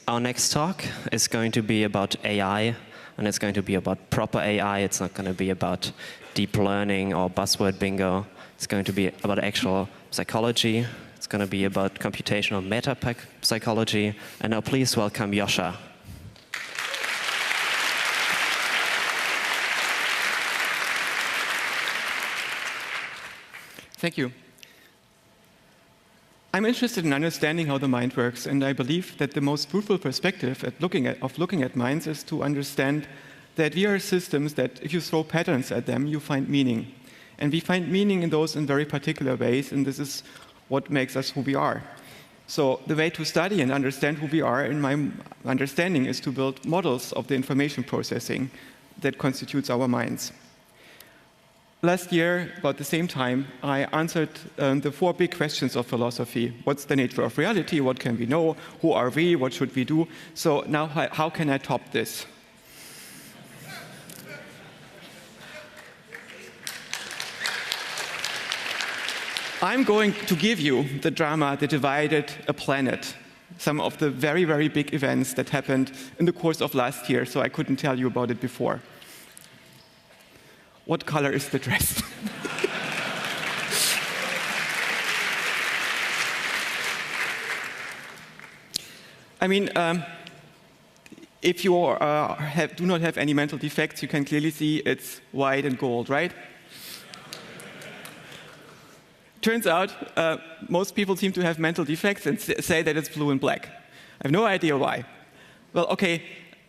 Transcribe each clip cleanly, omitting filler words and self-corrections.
Our next talk is going to be about AI, and it's going to be about proper AI. It's not going to be about deep learning or buzzword bingo. It's going to be about actual psychology. It's going to be about computational meta-psychology. And now please welcome Joscha. Thank you. I'm interested in understanding how the mind works, and I believe that the most fruitful perspective of looking at minds is to understand that we are systems that, if you throw patterns at them, you find meaning. And we find meaning in those in very particular ways, and this is what makes us who we are. So the way to study and understand who we are, in my understanding, is to build models of the information processing that constitutes our minds. Last year, about the same time, I answered the 4 big questions of philosophy. What's the nature of reality? What can we know? Who are we? What should we do? So now, how can I top this? I'm going to give you the drama that divided a planet, some of the very, very big events that happened in the course of last year, so I couldn't tell you about it before. What color is the dress? I mean, if you do not have any mental defects, you can clearly see it's white and gold, right? Turns out, most people seem to have mental defects and say that it's blue and black. I have no idea why. Well, okay.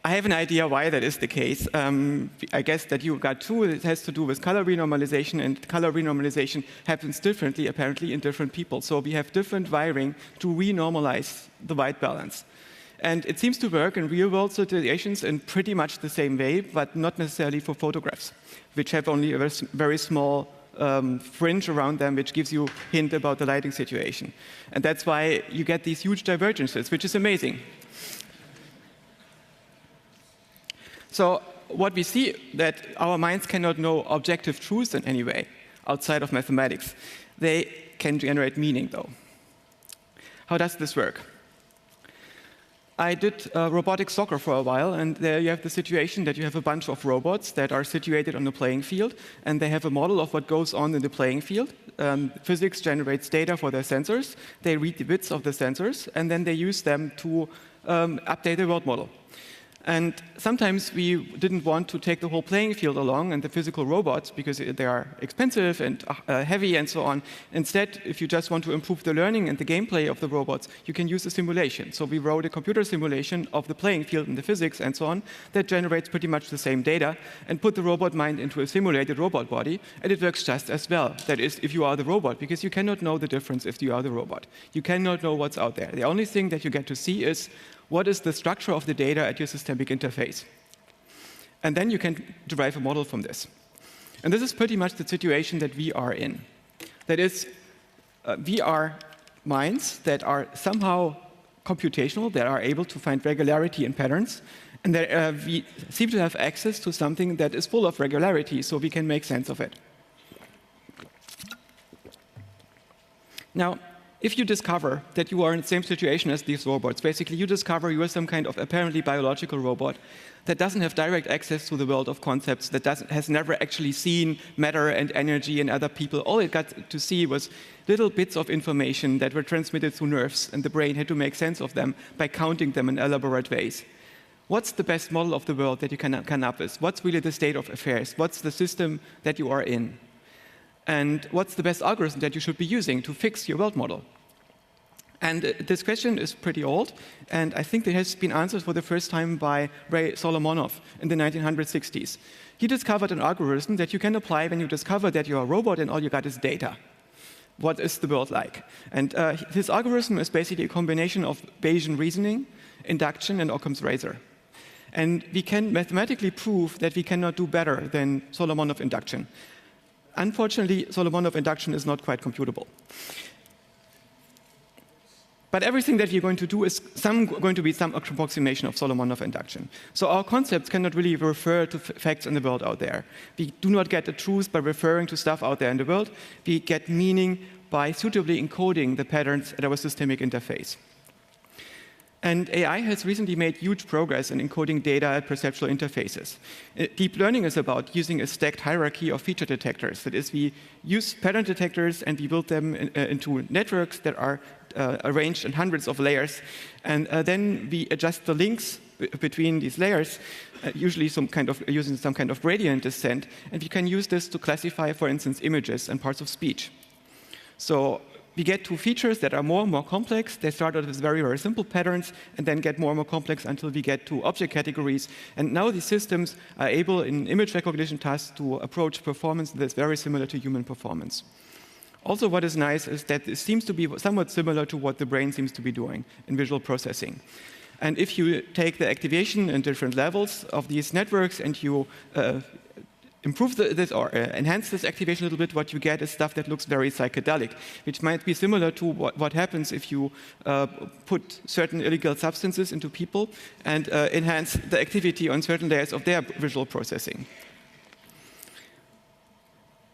I have an idea why that is the case. I guess that you got 2. It has to do with color renormalization, and color renormalization happens differently, apparently, in different people. So we have different wiring to renormalize the white balance. And it seems to work in real-world situations in pretty much the same way, but not necessarily for photographs, which have only a very small fringe around them, which gives you a hint about the lighting situation. And that's why you get these huge divergences, which is amazing. So what we see that our minds cannot know objective truths in any way outside of mathematics. They can generate meaning, though. How does this work? I did robotic soccer for a while, and there you have the situation that you have a bunch of robots that are situated on the playing field, and they have a model of what goes on in the playing field. Physics generates data for their sensors. They read the bits of the sensors, and then they use them to update the world model. And sometimes we didn't want to take the whole playing field along and the physical robots because they are expensive and heavy and so on. Instead, if you just want to improve the learning and the gameplay of the robots, you can use a simulation. So we wrote a computer simulation of the playing field and the physics and so on that generates pretty much the same data and put the robot mind into a simulated robot body, and it works just as well. That is, if you are the robot, because you cannot know the difference if you are the robot. You cannot know what's out there. The only thing that you get to see is what is the structure of the data at your systemic interface? And then you can derive a model from this. And this is pretty much the situation that we are in. That is, we are minds that are somehow computational, that are able to find regularity in patterns, and that we seem to have access to something that is full of regularity, so we can make sense of it. Now, if you discover that you are in the same situation as these robots, basically you discover you are some kind of apparently biological robot that doesn't have direct access to the world of concepts, that has never actually seen matter and energy and other people. All it got to see was little bits of information that were transmitted through nerves, and the brain had to make sense of them by counting them in elaborate ways. What's the best model of the world that you can come up with? What's really the state of affairs? What's the system that you are in? And what's the best algorithm that you should be using to fix your world model? And this question is pretty old, and I think it has been answered for the first time by Ray Solomonoff in the 1960s. He discovered an algorithm that you can apply when you discover that you're a robot and all you got is data. What is the world like? And his algorithm is basically a combination of Bayesian reasoning, induction, and Occam's razor. And we can mathematically prove that we cannot do better than Solomonoff induction. Unfortunately, Solomonoff induction is not quite computable. But everything that we're going to do is going to be some approximation of Solomonoff induction. So our concepts cannot really refer to facts in the world out there. We do not get the truth by referring to stuff out there in the world. We get meaning by suitably encoding the patterns at our systemic interface. And AI has recently made huge progress in encoding data at perceptual interfaces. Deep learning is about using a stacked hierarchy of feature detectors. That is, we use pattern detectors and we build them into networks that are arranged in hundreds of layers. And then we adjust the links between these layers, usually using some kind of gradient descent. And we can use this to classify, for instance, images and parts of speech. So we get to features that are more and more complex. They start out with very, very simple patterns and then get more and more complex until we get to object categories. And now these systems are able, in image recognition tasks, to approach performance that's very similar to human performance. Also, what is nice is that it seems to be somewhat similar to what the brain seems to be doing in visual processing. And if you take the activation in different levels of these networks and you improve this or enhance this activation a little bit, what you get is stuff that looks very psychedelic, which might be similar to what happens if you put certain illegal substances into people and enhance the activity on certain layers of their visual processing.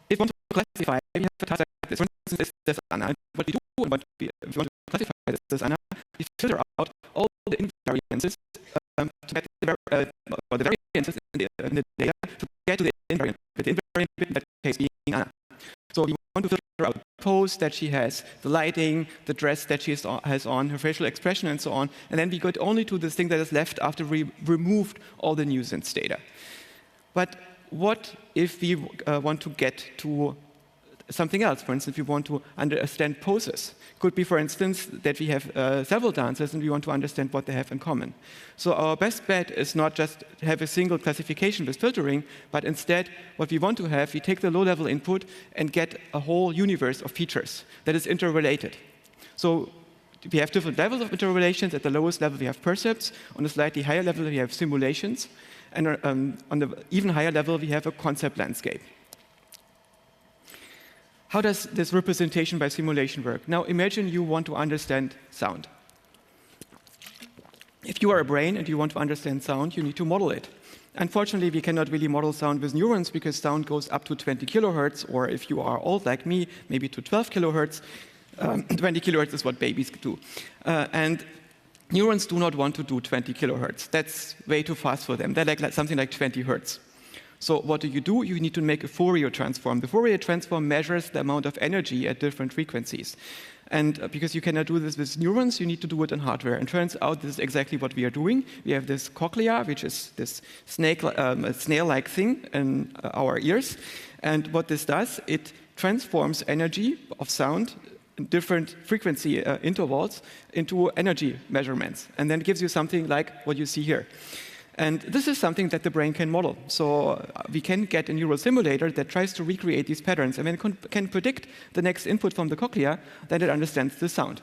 If we want to classify, we have a task like this. For instance, this Anna. What we do, if we want to classify this Anna, we filter out all the invariances to get the variances in the data to get to the invariant bit. The invariant bit in that case being Anna. So we want to filter out the pose that she has, the lighting, the dress that she has on, her facial expression, and so on. And then we get only to this thing that is left after we removed all the nuisance data. But what if we want to get to something else? For instance, we want to understand poses. Could be, for instance, that we have several dancers and we want to understand what they have in common. So our best bet is not just to have a single classification with filtering, but instead what we want to have, we take the low-level input and get a whole universe of features that is interrelated. So we have different levels of interrelations. At the lowest level, we have percepts. On a slightly higher level, we have simulations. And on the even higher level, we have a concept landscape. How does this representation by simulation work? Now, imagine you want to understand sound. If you are a brain and you want to understand sound, you need to model it. Unfortunately, we cannot really model sound with neurons because sound goes up to 20 kilohertz, or if you are old like me, maybe to 12 kilohertz. 20 kilohertz is what babies do. And neurons do not want to do 20 kilohertz. That's way too fast for them. They're like something like 20 hertz. So what do? You need to make a Fourier transform. The Fourier transform measures the amount of energy at different frequencies. And because you cannot do this with neurons, you need to do it in hardware. And turns out this is exactly what we are doing. We have this cochlea, which is this snail-like thing in our ears. And what this does, it transforms energy of sound in different frequency intervals into energy measurements. And then it gives you something like what you see here. And this is something that the brain can model. So we can get a neural simulator that tries to recreate these patterns. And when it can predict the next input from the cochlea, then it understands the sound.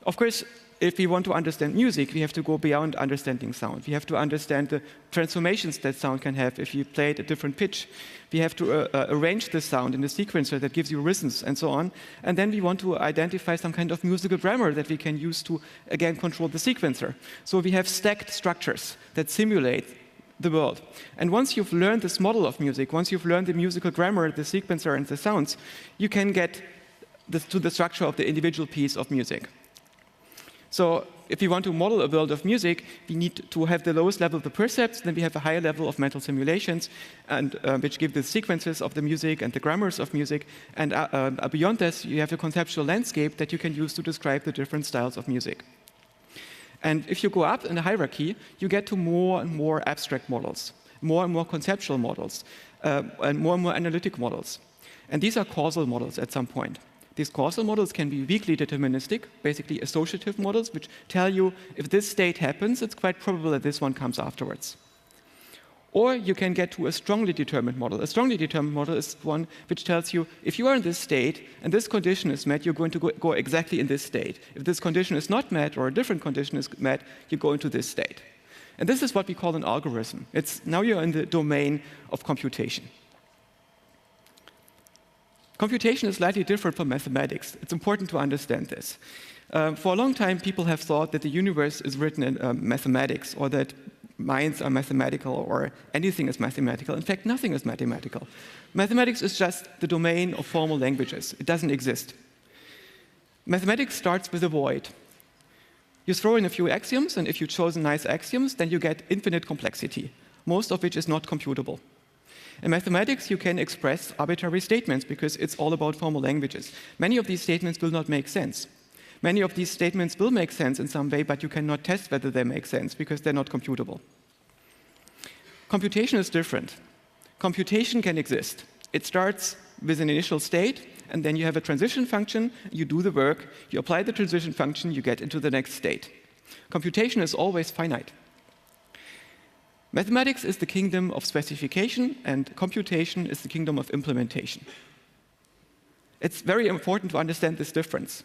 Of course, if we want to understand music, we have to go beyond understanding sound. We have to understand the transformations that sound can have if you play it at a different pitch. We have to arrange the sound in a sequencer that gives you rhythms and so on. And then we want to identify some kind of musical grammar that we can use to, again, control the sequencer. So we have stacked structures that simulate the world. And once you've learned this model of music, once you've learned the musical grammar, the sequencer, and the sounds, you can get to the structure of the individual piece of music. So if we want to model a world of music, we need to have the lowest level of the percepts, then we have a higher level of mental simulations, and which give the sequences of the music and the grammars of music. And beyond this, you have a conceptual landscape that you can use to describe the different styles of music. And if you go up in the hierarchy, you get to more and more abstract models, more and more conceptual models, and more analytic models. And these are causal models at some point. These causal models can be weakly deterministic, basically associative models, which tell you if this state happens, it's quite probable that this one comes afterwards. Or you can get to a strongly determined model. A strongly determined model is one which tells you if you are in this state and this condition is met, you're going to go exactly in this state. If this condition is not met or a different condition is met, you go into this state. And this is what we call an algorithm. Now you're in the domain of computation. Computation is slightly different from mathematics. It's important to understand this. For a long time, people have thought that the universe is written in mathematics, or that minds are mathematical, or anything is mathematical. In fact, nothing is mathematical. Mathematics is just the domain of formal languages. It doesn't exist. Mathematics starts with a void. You throw in a few axioms, and if you choose nice axioms, then you get infinite complexity, most of which is not computable. In mathematics, you can express arbitrary statements because it's all about formal languages. Many of these statements will not make sense. Many of these statements will make sense in some way, but you cannot test whether they make sense because they're not computable. Computation is different. Computation can exist. It starts with an initial state, and then you have a transition function, you do the work, you apply the transition function, you get into the next state. Computation is always finite. Mathematics is the kingdom of specification, and computation is the kingdom of implementation. It's very important to understand this difference.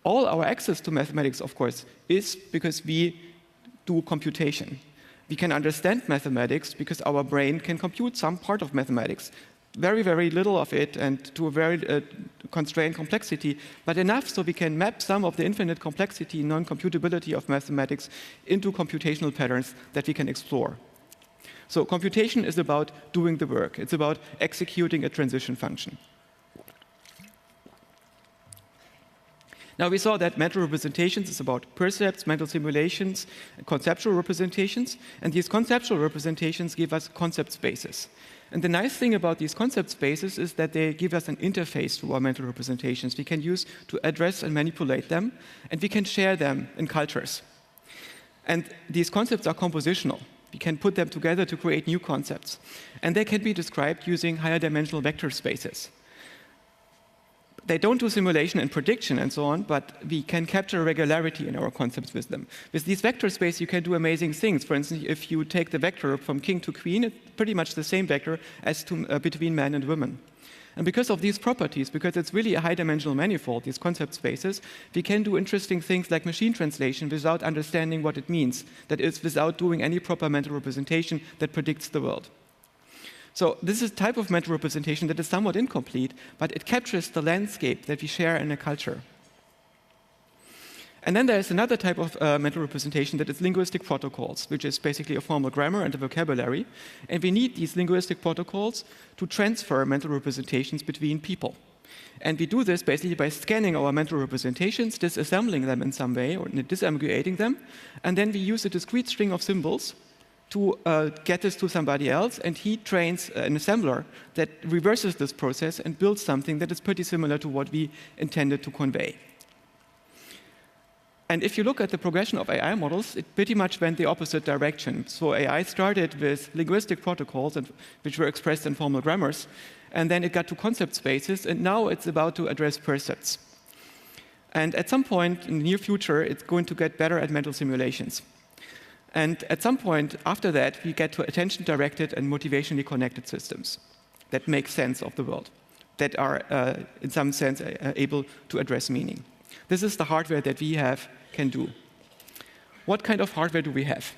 All our access to mathematics, of course, is because we do computation. We can understand mathematics because our brain can compute some part of mathematics. Very, very little of it, and to a very constrained complexity, but enough so we can map some of the infinite complexity, non-computability of mathematics into computational patterns that we can explore. So computation is about doing the work. It's about executing a transition function. Now we saw that mental representations is about percepts, mental simulations, conceptual representations, and these conceptual representations give us concept spaces. And the nice thing about these concept spaces is that they give us an interface to our mental representations we can use to address and manipulate them, and we can share them in cultures. And these concepts are compositional. We can put them together to create new concepts. And they can be described using higher dimensional vector spaces. They don't do simulation and prediction and so on, but we can capture regularity in our concepts with them. With these vector space, you can do amazing things. For instance, if you take the vector from king to queen, it's pretty much the same vector as between men and women. And because of these properties, because it's really a high-dimensional manifold, these concept spaces, we can do interesting things like machine translation without understanding what it means. That is, without doing any proper mental representation that predicts the world. So this is a type of mental representation that is somewhat incomplete, but it captures the landscape that we share in a culture. And then there's another type of mental representation that is linguistic protocols, which is basically a formal grammar and a vocabulary. And we need these linguistic protocols to transfer mental representations between people. And we do this basically by scanning our mental representations, disassembling them in some way, or disambiguating them, and then we use a discrete string of symbols to get this to somebody else, and he trains an assembler that reverses this process and builds something that is pretty similar to what we intended to convey. And if you look at the progression of AI models, it pretty much went the opposite direction. So AI started with linguistic protocols, which were expressed in formal grammars, and then it got to concept spaces, and now it's about to address percepts. And at some point in the near future, it's going to get better at mental simulations. And at some point after that, we get to attention-directed and motivationally connected systems that make sense of the world, that are, in some sense, able to address meaning. This is the hardware that we can do. What kind of hardware do we have?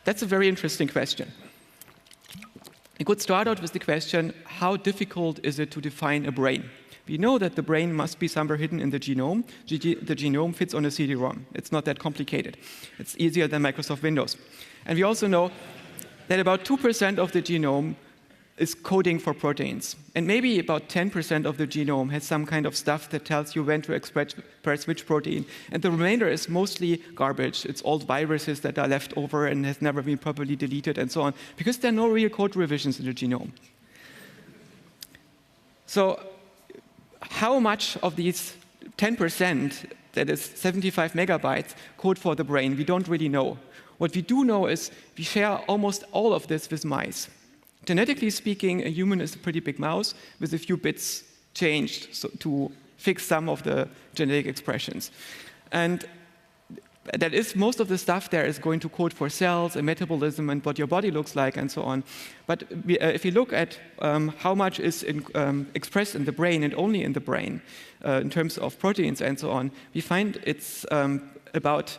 That's a very interesting question. We could start out with the question, how difficult is it to define a brain? We know that the brain must be somewhere hidden in the genome. The genome fits on a CD-ROM. It's not that complicated. It's easier than Microsoft Windows. And we also know that about 2% of the genome is coding for proteins. And maybe about 10% of the genome has some kind of stuff that tells you when to express which protein. And the remainder is mostly garbage. It's old viruses that are left over and has never been properly deleted and so on, because there are no real code revisions in the genome. So how much of these 10%, that is 75 megabytes, code for the brain? We don't really know. What we do know is we share almost all of this with mice. Genetically speaking, a human is a pretty big mouse with a few bits changed to fix some of the genetic expressions. And that is, most of the stuff there is going to code for cells and metabolism and what your body looks like and so on. But if you look at how much is expressed in the brain and only in the brain in terms of proteins and so on, we find it's about,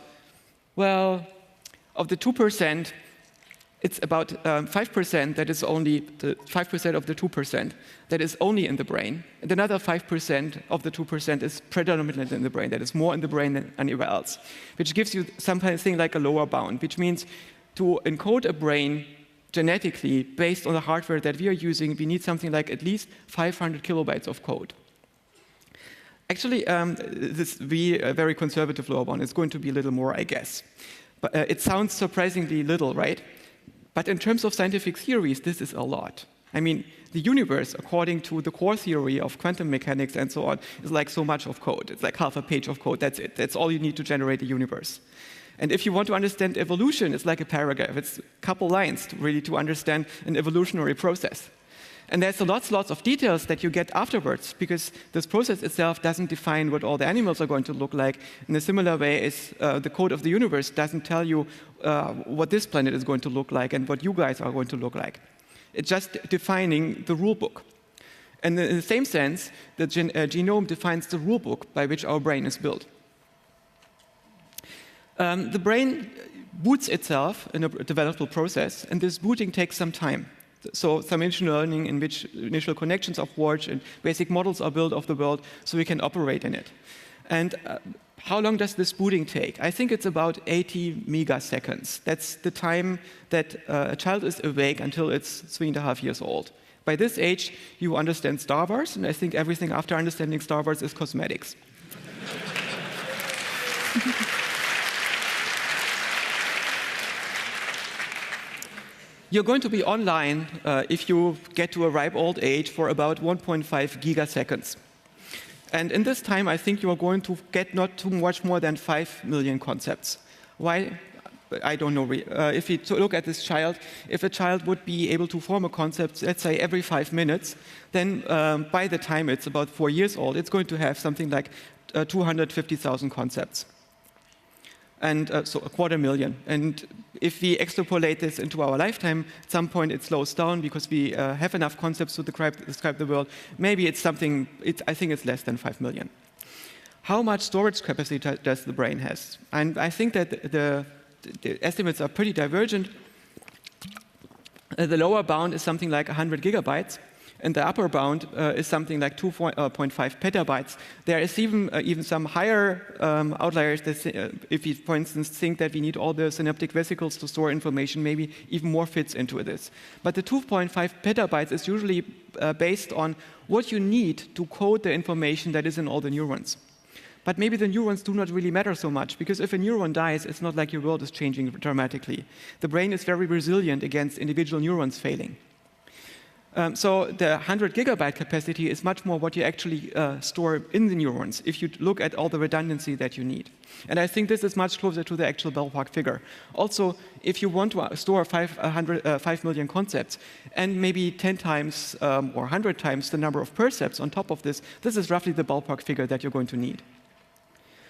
well, of the 2%, it's about 5% that is only 5% of the 2% that is only in the brain. And another 5% of the 2% is predominant in the brain, that is more in the brain than anywhere else, which gives you something like a lower bound, which means to encode a brain genetically based on the hardware that we are using, we need something like at least 500 kilobytes of code. Actually, this be a very conservative lower bound. It's going to be a little more, I guess. But it sounds surprisingly little, right? But in terms of scientific theories, this is a lot. I mean, the universe, according to the core theory of quantum mechanics and so on, is like so much of code. It's like half a page of code. That's it. That's all you need to generate a universe. And if you want to understand evolution, it's like a paragraph. It's a couple lines to understand an evolutionary process. And there's lots of details that you get afterwards, because this process itself doesn't define what all the animals are going to look like. In a similar way as the code of the universe doesn't tell you what this planet is going to look like and what you guys are going to look like. It's just defining the rule book. And in the same sense, the genome defines the rule book by which our brain is built. The brain boots itself in a developmental process, and this booting takes some time. So some machine learning in which initial connections are forged and basic models are built of the world so we can operate in it. And how long does this booting take? I think it's about 80 megaseconds. That's the time that a child is awake until it's 3.5 years old. By this age, you understand Star Wars, and I think everything after understanding Star Wars is cosmetics. You're going to be online if you get to a ripe old age for about 1.5 gigaseconds. And in this time, I think you are going to get not too much more than 5 million concepts. Why? I don't know. If you look at this child, if a child would be able to form a concept, let's say every 5 minutes, then by the time it's about 4 years old, it's going to have something like 250,000 concepts. And so 250,000. And if we extrapolate this into our lifetime, at some point it slows down because we have enough concepts to describe the world. Maybe it's something, I think it's less than 5 million. How much storage capacity does the brain have? And I think that the estimates are pretty divergent. The lower bound is something like 100 gigabytes. And the upper bound is something like 2.5 petabytes. There is even some higher outliers that, if we, for instance, think that we need all the synaptic vesicles to store information, maybe even more fits into this. But the 2.5 petabytes is usually based on what you need to code the information that is in all the neurons. But maybe the neurons do not really matter so much, because if a neuron dies, it's not like your world is changing dramatically. The brain is very resilient against individual neurons failing. So the 100 gigabyte capacity is much more what you actually store in the neurons if you look at all the redundancy that you need. And I think this is much closer to the actual ballpark figure. Also, if you want to store 5 million concepts and maybe 10 times or 100 times the number of percepts on top of this, this is roughly the ballpark figure that you're going to need.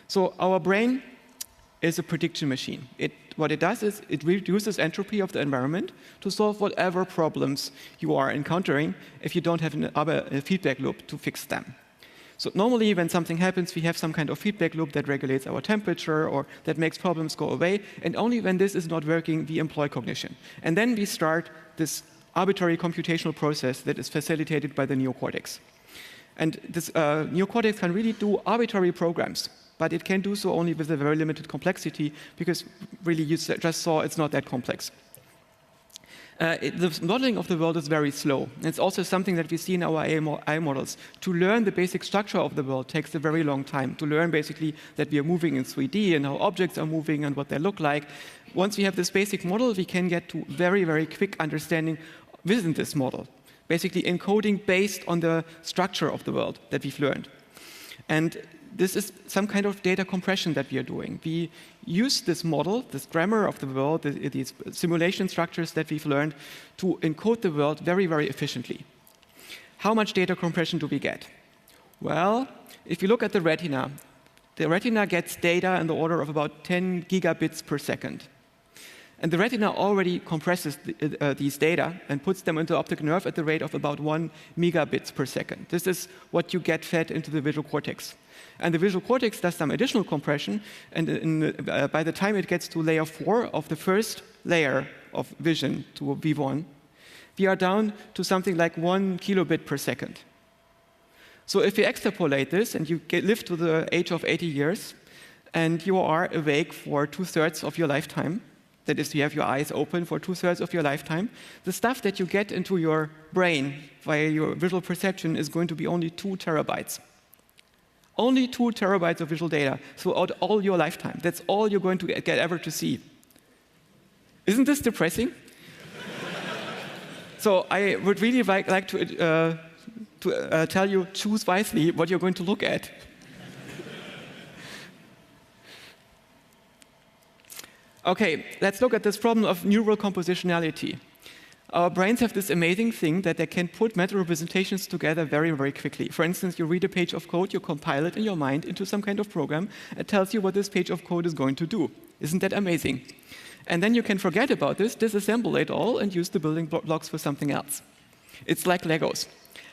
So our brain is a prediction machine. What it does is it reduces entropy of the environment to solve whatever problems you are encountering if you don't have a feedback loop to fix them. So normally when something happens, we have some kind of feedback loop that regulates our temperature or that makes problems go away. And only when this is not working, we employ cognition. And then we start this arbitrary computational process that is facilitated by the neocortex. And this neocortex can really do arbitrary programs. But it can do so only with a very limited complexity, because really you just saw it's not that complex. The modeling of the world is very slow. It's also something that we see in our AI models. To learn the basic structure of the world takes a very long time. To learn basically that we are moving in 3D and how objects are moving and what they look like. Once we have this basic model, we can get to very, very quick understanding within this model. Basically encoding based on the structure of the world that we've learned. And this is some kind of data compression that we are doing. We use this model, this grammar of the world, these simulation structures that we've learned to encode the world very, very efficiently. How much data compression do we get? Well, if you look at the retina gets data in the order of about 10 gigabits per second. And the retina already compresses these data and puts them into the optic nerve at the rate of about 1 megabits per second. This is what you get fed into the visual cortex. And the visual cortex does some additional compression, and by the time it gets to layer 4 of the first layer of vision to V1, we are down to something like 1 kilobit per second. So if you extrapolate this and you live to the age of 80 years, and you are awake for 2/3 of your lifetime, that is, you have your eyes open for 2/3 of your lifetime, the stuff that you get into your brain via your visual perception is going to be only 2 terabytes. Only 2 terabytes of visual data throughout all your lifetime. That's all you're going to get ever to see. Isn't this depressing? So I would really like to tell you, choose wisely what you're going to look at. Okay, let's look at this problem of neural compositionality. Our brains have this amazing thing that they can put meta representations together very, very quickly. For instance, you read a page of code, you compile it in your mind into some kind of program. It tells you what this page of code is going to do. Isn't that amazing? And then you can forget about this, disassemble it all, and use the building blocks for something else. It's like Legos.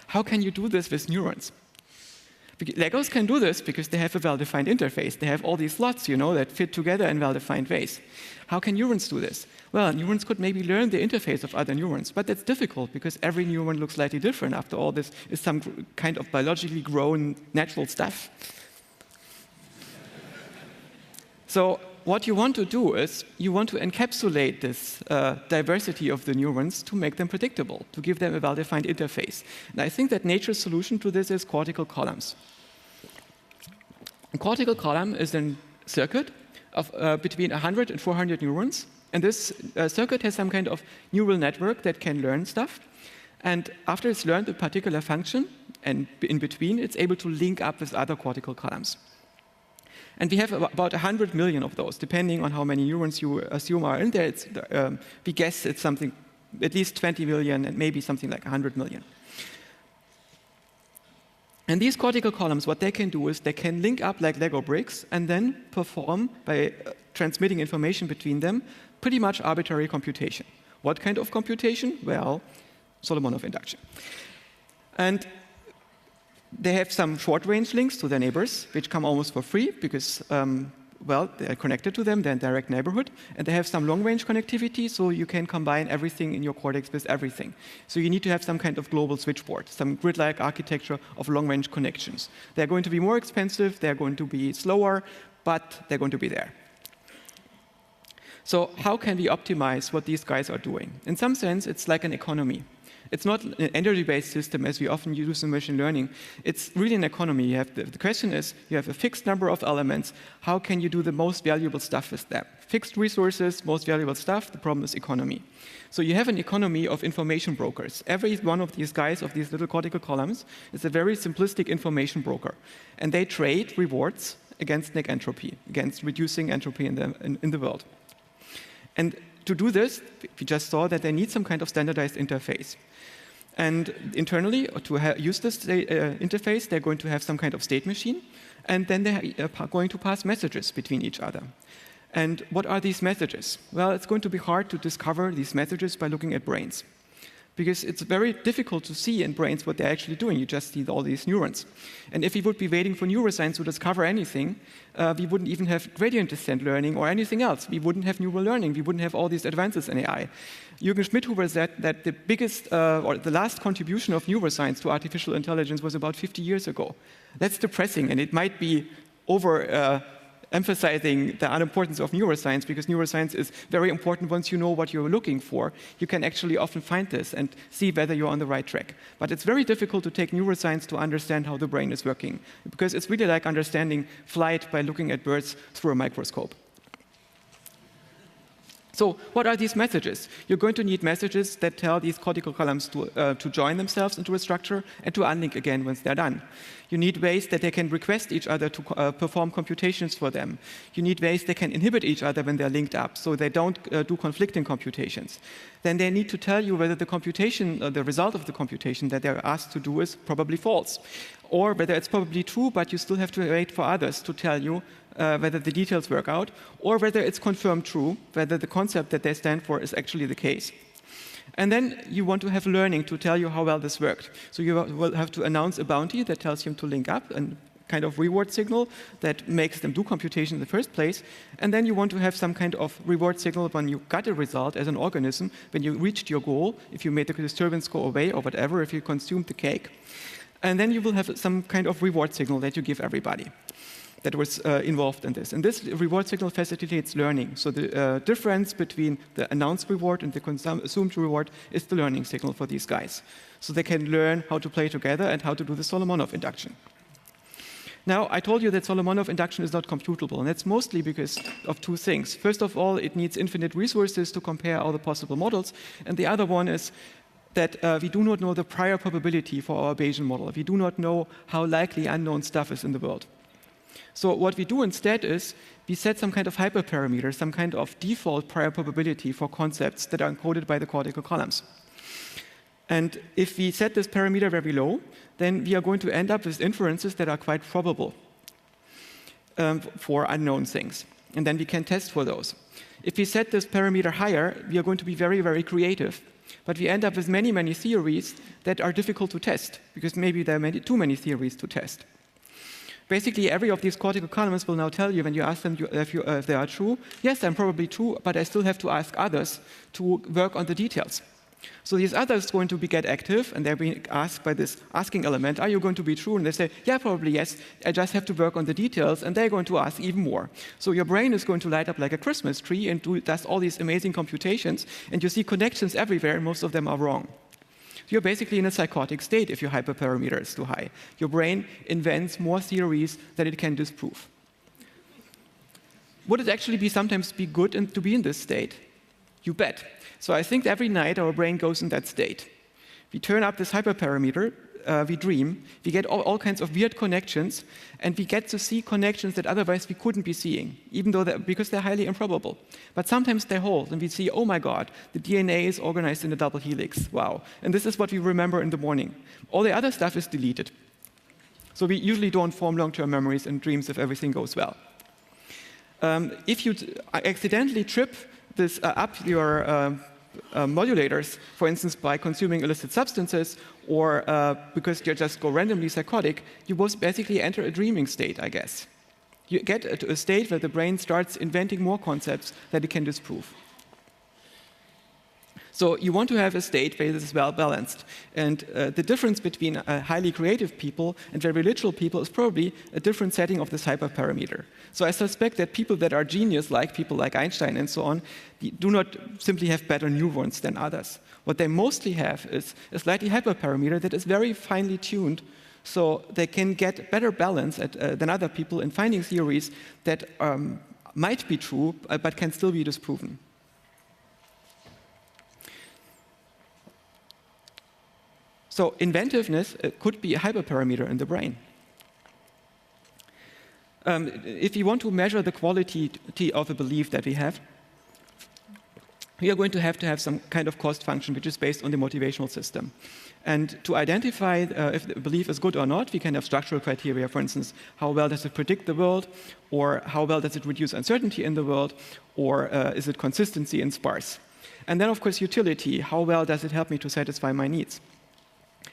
How can you do this with neurons? Legos can do this because they have a well-defined interface. They have all these slots, that fit together in well-defined ways. How can neurons do this? Well, neurons could maybe learn the interface of other neurons, but that's difficult because every neuron looks slightly different. After all, this is some kind of biologically grown natural stuff. So what you want to do is you want to encapsulate this diversity of the neurons to make them predictable, to give them a well-defined interface. And I think that nature's solution to this is cortical columns. A cortical column is a circuit of between 100 and 400 neurons. And this circuit has some kind of neural network that can learn stuff. And after it's learned a particular function, and in between, it's able to link up with other cortical columns. And we have about 100 million of those, depending on how many neurons you assume are in there. We guess it's something, at least 20 million, and maybe something like 100 million. And these cortical columns, what they can do is they can link up like Lego bricks and then perform, by transmitting information between them, pretty much arbitrary computation. What kind of computation? Well, Solomonov induction. And they have some short-range links to their neighbors, which come almost for free because, well, they're connected to them, they're in direct neighborhood. And they have some long-range connectivity, so you can combine everything in your cortex with everything. So you need to have some kind of global switchboard, some grid-like architecture of long-range connections. They're going to be more expensive, they're going to be slower, but they're going to be there. So how can we optimize what these guys are doing? In some sense, it's like an economy. It's not an energy-based system as we often use in machine learning. It's really an economy. The question is, you have a fixed number of elements. How can you do the most valuable stuff with them? Fixed resources, most valuable stuff. The problem is economy. So you have an economy of information brokers. Every one of these guys, of these little cortical columns, is a very simplistic information broker. And they trade rewards against negentropy, against reducing entropy in the world. And to do this, we just saw that they need some kind of standardized interface. And internally, to use this interface, they're going to have some kind of state machine, and then they're going to pass messages between each other. And what are these messages? Well, it's going to be hard to discover these messages by looking at brains, because it's very difficult to see in brains what they're actually doing. You just see all these neurons. And if we would be waiting for neuroscience to discover anything, we wouldn't even have gradient descent learning or anything else. We wouldn't have neural learning. We wouldn't have all these advances in AI. Jürgen Schmidhuber said that the biggest, or the last contribution of neuroscience to artificial intelligence was about 50 years ago. That's depressing, and it might be emphasizing the unimportance of neuroscience, because neuroscience is very important once you know what you're looking for. You can actually often find this and see whether you're on the right track. But it's very difficult to take neuroscience to understand how the brain is working, because it's really like understanding flight by looking at birds through a microscope. So what are these messages? You're going to need messages that tell these cortical columns to join themselves into a structure and to unlink again once they're done. You need ways that they can request each other to perform computations for them. You need ways they can inhibit each other when they're linked up, so they don't do conflicting computations. Then they need to tell you whether the computation, the result of the computation that they're asked to do is probably false, or whether it's probably true, but you still have to wait for others to tell you whether the details work out, or whether it's confirmed true, whether the concept that they stand for is actually the case. And then you want to have learning to tell you how well this worked. So you will have to announce a bounty that tells them to link up, and kind of reward signal that makes them do computation in the first place. And then you want to have some kind of reward signal when you got a result as an organism, when you reached your goal, if you made the disturbance go away or whatever, if you consumed the cake. And then you will have some kind of reward signal that you give everybody that was involved in this. And this reward signal facilitates learning. So the difference between the announced reward and the assumed reward is the learning signal for these guys. So they can learn how to play together and how to do the Solomonov induction. Now, I told you that Solomonoff induction is not computable, and that's mostly because of two things. First of all, it needs infinite resources to compare all the possible models, and the other one is that we do not know the prior probability for our Bayesian model. We do not know how likely unknown stuff is in the world. So what we do instead is we set some kind of hyperparameter, some kind of default prior probability for concepts that are encoded by the cortical columns. And if we set this parameter very low, then we are going to end up with inferences that are quite probable for unknown things. And then we can test for those. If we set this parameter higher, we are going to be very, very creative. But we end up with many, many theories that are difficult to test, because maybe there are too many theories to test. Basically, every of these cortical columns will now tell you when you ask them if they are true, yes, I'm probably true, but I still have to ask others to work on the details. So these others are going to get active, and they're being asked by this asking element, are you going to be true? And they say, yeah, probably yes, I just have to work on the details, and they're going to ask even more. So your brain is going to light up like a Christmas tree and does all these amazing computations, and you see connections everywhere, and most of them are wrong. You're basically in a psychotic state if your hyperparameter is too high. Your brain invents more theories that it can disprove. Would it actually sometimes be good to be in this state? You bet. So I think every night our brain goes in that state. We turn up this hyperparameter, we dream, we get all kinds of weird connections, and we get to see connections that otherwise we couldn't be seeing, even though because they're highly improbable. But sometimes they hold, and we see, oh my God, the DNA is organized in a double helix. Wow. And this is what we remember in the morning. All the other stuff is deleted. So we usually don't form long-term memories in dreams if everything goes well. If you accidentally trip this up your modulators, for instance, by consuming illicit substances, or because you just go randomly psychotic, you will basically enter a dreaming state, I guess. You get to a state where the brain starts inventing more concepts that it can disprove. So you want to have a state where this is well balanced. And the difference between highly creative people and very literal people is probably a different setting of this hyperparameter. So I suspect that people that are genius, like people like Einstein and so on, do not simply have better neurons than others. What they mostly have is a slightly hyperparameter that is very finely tuned, so they can get better balance than other people in finding theories that might be true, but can still be disproven. So inventiveness could be a hyperparameter in the brain. If you want to measure the quality of a belief that we have, we are going to have some kind of cost function which is based on the motivational system. And to identify if the belief is good or not, we can have structural criteria. For instance, how well does it predict the world, or how well does it reduce uncertainty in the world, or is it consistency and sparse? And then, of course, utility. How well does it help me to satisfy my needs?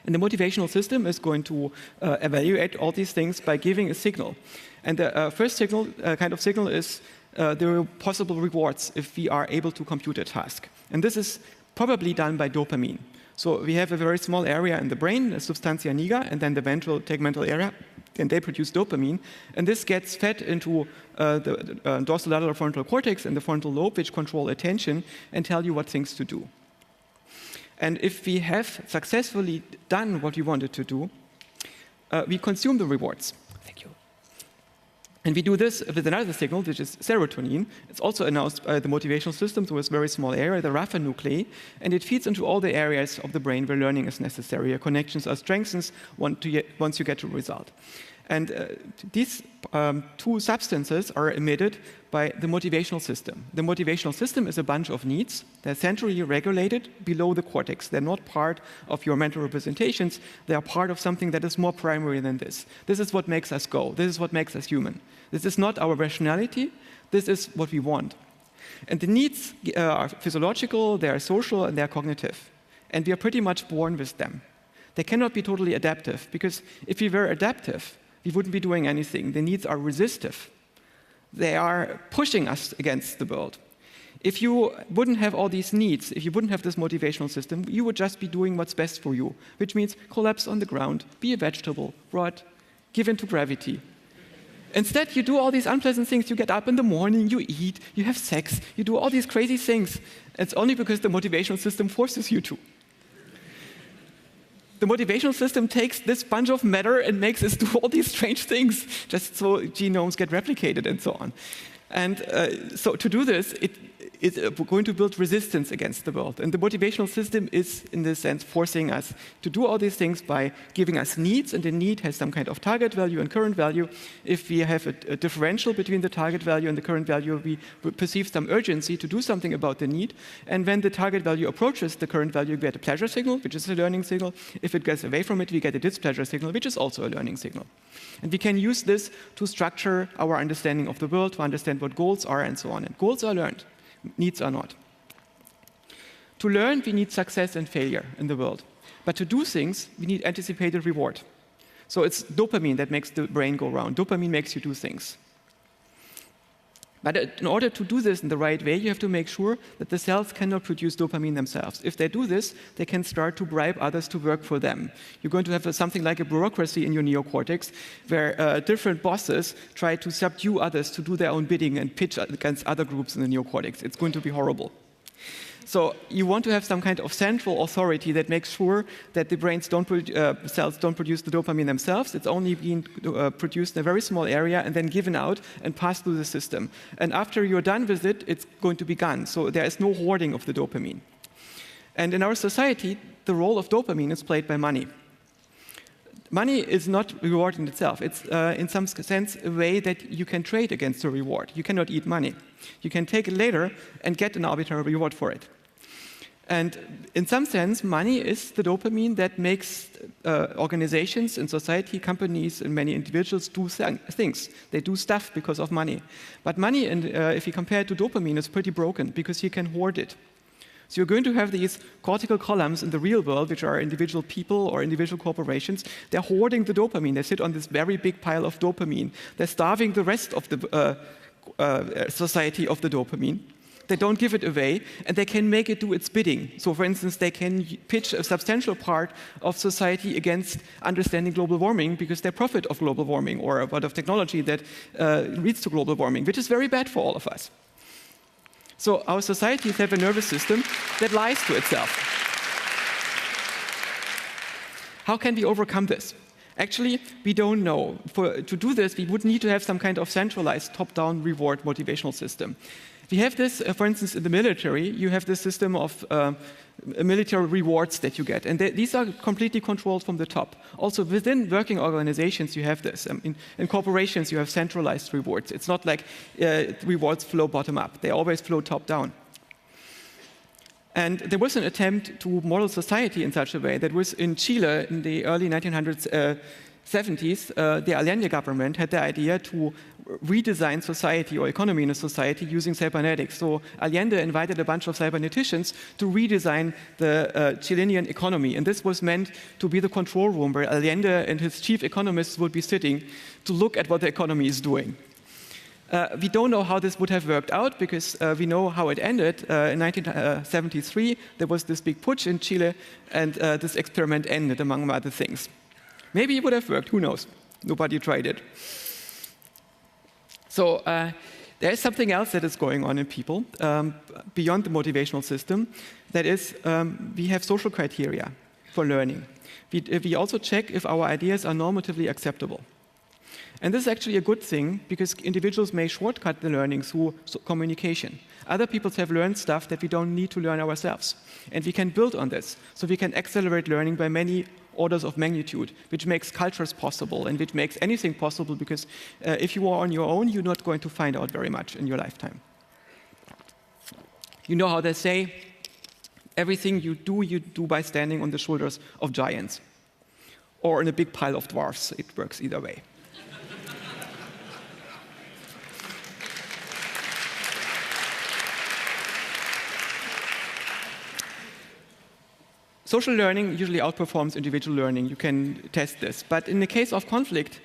And the motivational system is going to evaluate all these things by giving a signal. And the first signal, kind of signal is the possible rewards if we are able to compute a task. And this is probably done by dopamine. So we have a very small area in the brain, the substantia nigra, and then the ventral tegmental area, and they produce dopamine. And this gets fed into the dorsolateral frontal cortex and the frontal lobe, which control attention and tell you what things to do. And if we have successfully done what we wanted to do, we consume the rewards. Thank you. And we do this with another signal, which is serotonin. It's also announced by the motivational system through this very small area, the Rafa nuclei, and it feeds into all the areas of the brain where learning is necessary. Your connections are strengthened once you get to a result. And these two substances are emitted by the motivational system. The motivational system is a bunch of needs. They're centrally regulated below the cortex. They're not part of your mental representations. They are part of something that is more primary than this. This is what makes us go. This is what makes us human. This is not our rationality. This is what we want. And the needs are physiological, they are social, and they are cognitive. And we are pretty much born with them. They cannot be totally adaptive, because if we were adaptive, we wouldn't be doing anything. The needs are resistive. They are pushing us against the world. If you wouldn't have all these needs, if you wouldn't have this motivational system, you would just be doing what's best for you, which means collapse on the ground, be a vegetable, rot, give in to gravity. Instead, you do all these unpleasant things. You get up in the morning, you eat, you have sex, you do all these crazy things. It's only because the motivational system forces you to. the motivational system takes this bunch of matter and makes us do all these strange things, just so genomes get replicated and so on. And so to do this, it is going to build resistance against the world. And the motivational system is, in this sense, forcing us to do all these things by giving us needs, and the need has some kind of target value and current value. If we have a differential between the target value and the current value, we perceive some urgency to do something about the need. And when the target value approaches the current value, we get a pleasure signal, which is a learning signal. If it gets away from it, we get a displeasure signal, which is also a learning signal. And we can use this to structure our understanding of the world, to understand what goals are, and so on. And goals are learned. Needs are not. To learn, we need success and failure in the world. But to do things, we need anticipated reward. So it's dopamine that makes the brain go round. Dopamine makes you do things. But in order to do this in the right way, you have to make sure that the cells cannot produce dopamine themselves. If they do this, they can start to bribe others to work for them. You're going to have something like a bureaucracy in your neocortex, where different bosses try to subdue others to do their own bidding and pitch against other groups in the neocortex. It's going to be horrible. So you want to have some kind of central authority that makes sure that the brain's cells don't produce the dopamine themselves. It's only being produced in a very small area and then given out and passed through the system. And after you're done with it, it's going to be gone. So there is no hoarding of the dopamine. And in our society, the role of dopamine is played by money. Money is not reward in itself. It's, in some sense, a way that you can trade against a reward. You cannot eat money. You can take it later and get an arbitrary reward for it. And in some sense, money is the dopamine that makes organizations and society, companies, and many individuals do things. They do stuff because of money. But money, if you compare it to dopamine, is pretty broken because you can hoard it. So you're going to have these cortical columns in the real world, which are individual people or individual corporations. They're hoarding the dopamine. They sit on this very big pile of dopamine. They're starving the rest of the society of the dopamine. They don't give it away, and they can make it do its bidding. So, for instance, they can pitch a substantial part of society against understanding global warming because they profit of global warming or a lot of technology that leads to global warming, which is very bad for all of us. So our societies have a nervous system that lies to itself. How can we overcome this? Actually, we don't know. To do this, we would need to have some kind of centralized top-down reward motivational system. We have this, for instance, in the military, you have this system of military rewards that you get. And these are completely controlled from the top. Also, within working organizations, you have this. In corporations, you have centralized rewards. It's not like rewards flow bottom up. They always flow top down. And there was an attempt to model society in such a way that was in Chile in the early 1970s. The Allende government had the idea to redesign society or economy in a society using cybernetics. So Allende invited a bunch of cyberneticians to redesign the Chilean economy. And this was meant to be the control room where Allende and his chief economists would be sitting to look at what the economy is doing. We don't know how this would have worked out because we know how it ended. In 1973, there was this big putsch in Chile, and this experiment ended, among other things. Maybe it would have worked, who knows? Nobody tried it. So there is something else that is going on in people beyond the motivational system. That is, we have social criteria for learning. We also check if our ideas are normatively acceptable. And this is actually a good thing because individuals may shortcut the learning through communication. Other people have learned stuff that we don't need to learn ourselves. And we can build on this. So we can accelerate learning by many orders of magnitude, which makes cultures possible and which makes anything possible because if you are on your own, you're not going to find out very much in your lifetime. You know how they say, everything you do by standing on the shoulders of giants. Or in a big pile of dwarfs. It works either way. Social learning usually outperforms individual learning. You can test this. But in the case of conflict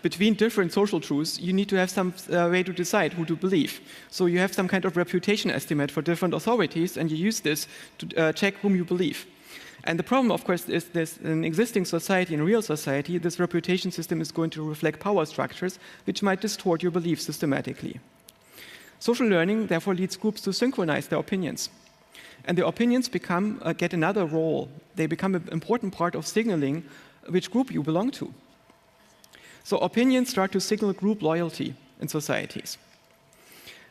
between different social truths, you need to have some way to decide who to believe. So you have some kind of reputation estimate for different authorities, and you use this to check whom you believe. And the problem, of course, is this in existing society, in real society, this reputation system is going to reflect power structures, which might distort your beliefs systematically. Social learning, therefore, leads groups to synchronize their opinions. And the opinions get another role. They become an important part of signaling which group you belong to. So opinions start to signal group loyalty in societies.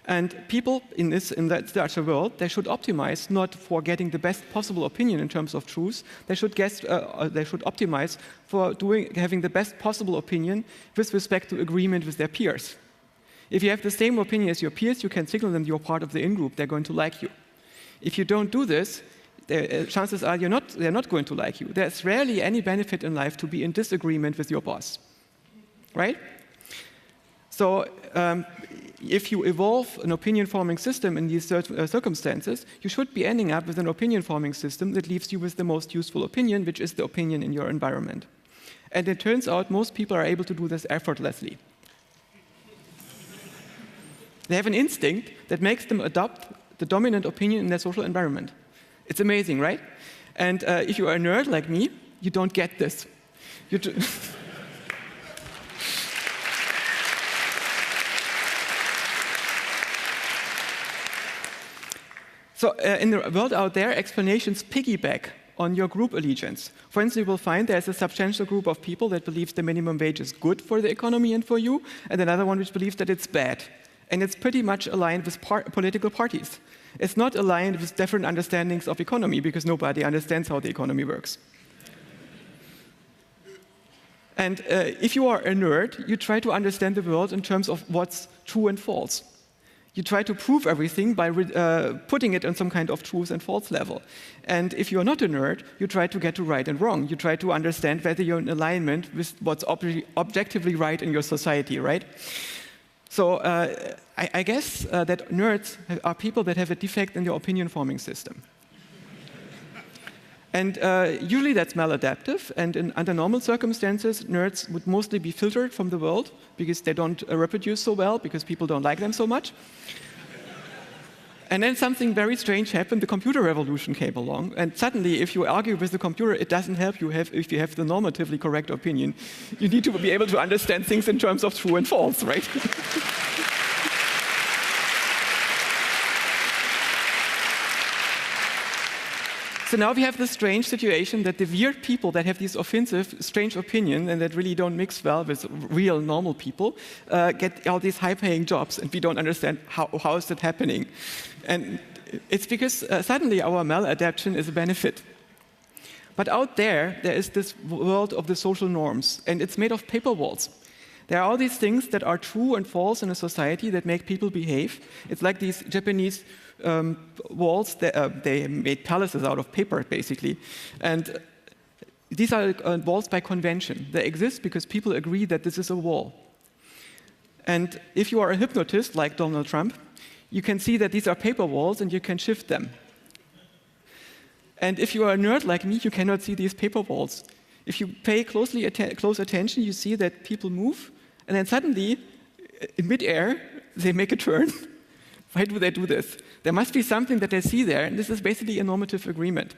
And people in that such a world, they should optimize not for getting the best possible opinion in terms of truth. They should optimize for having the best possible opinion with respect to agreement with their peers. If you have the same opinion as your peers, you can signal them you're part of the in-group. They're going to like you. If you don't do this, chances are they're not going to like you. There's rarely any benefit in life to be in disagreement with your boss, right? So if you evolve an opinion-forming system in these circumstances, you should be ending up with an opinion-forming system that leaves you with the most useful opinion, which is the opinion in your environment. And it turns out most people are able to do this effortlessly. They have an instinct that makes them adopt the dominant opinion in their social environment. It's amazing, right? And if you are a nerd like me, you don't get this. So in the world out there, explanations piggyback on your group allegiance. For instance, you will find there's a substantial group of people that believes the minimum wage is good for the economy and for you, and another one which believes that it's bad. And it's pretty much aligned with political parties. It's not aligned with different understandings of economy, because nobody understands how the economy works. And if you are a nerd, you try to understand the world in terms of what's true and false. You try to prove everything by putting it on some kind of truth and false level. And if you're not a nerd, you try to get to right and wrong. You try to understand whether you're in alignment with what's objectively right in your society, right? So I guess that nerds are people that have a defect in their opinion-forming system. And usually that's maladaptive, and under normal circumstances, nerds would mostly be filtered from the world because they don't reproduce so well, because people don't like them so much. And then something very strange happened. The computer revolution came along, and suddenly, if you argue with the computer, it doesn't help you if you have the normatively correct opinion. You need to be able to understand things in terms of true and false, right? So now we have this strange situation that the weird people that have these offensive, strange opinions and that really don't mix well with real, normal people get all these high-paying jobs, and we don't understand how is that happening. And it's because suddenly our maladaptation is a benefit. But out there is this world of the social norms, and it's made of paper walls. There are all these things that are true and false in a society that make people behave. It's like these Japanese walls. They made palaces out of paper, basically. And these are walls by convention. They exist because people agree that this is a wall. And if you are a hypnotist, like Donald Trump, you can see that these are paper walls, and you can shift them. And if you are a nerd like me, you cannot see these paper walls. If you pay close attention, you see that people move, and then suddenly, in midair, they make a turn. Why do they do this? There must be something that they see there, and this is basically a normative agreement.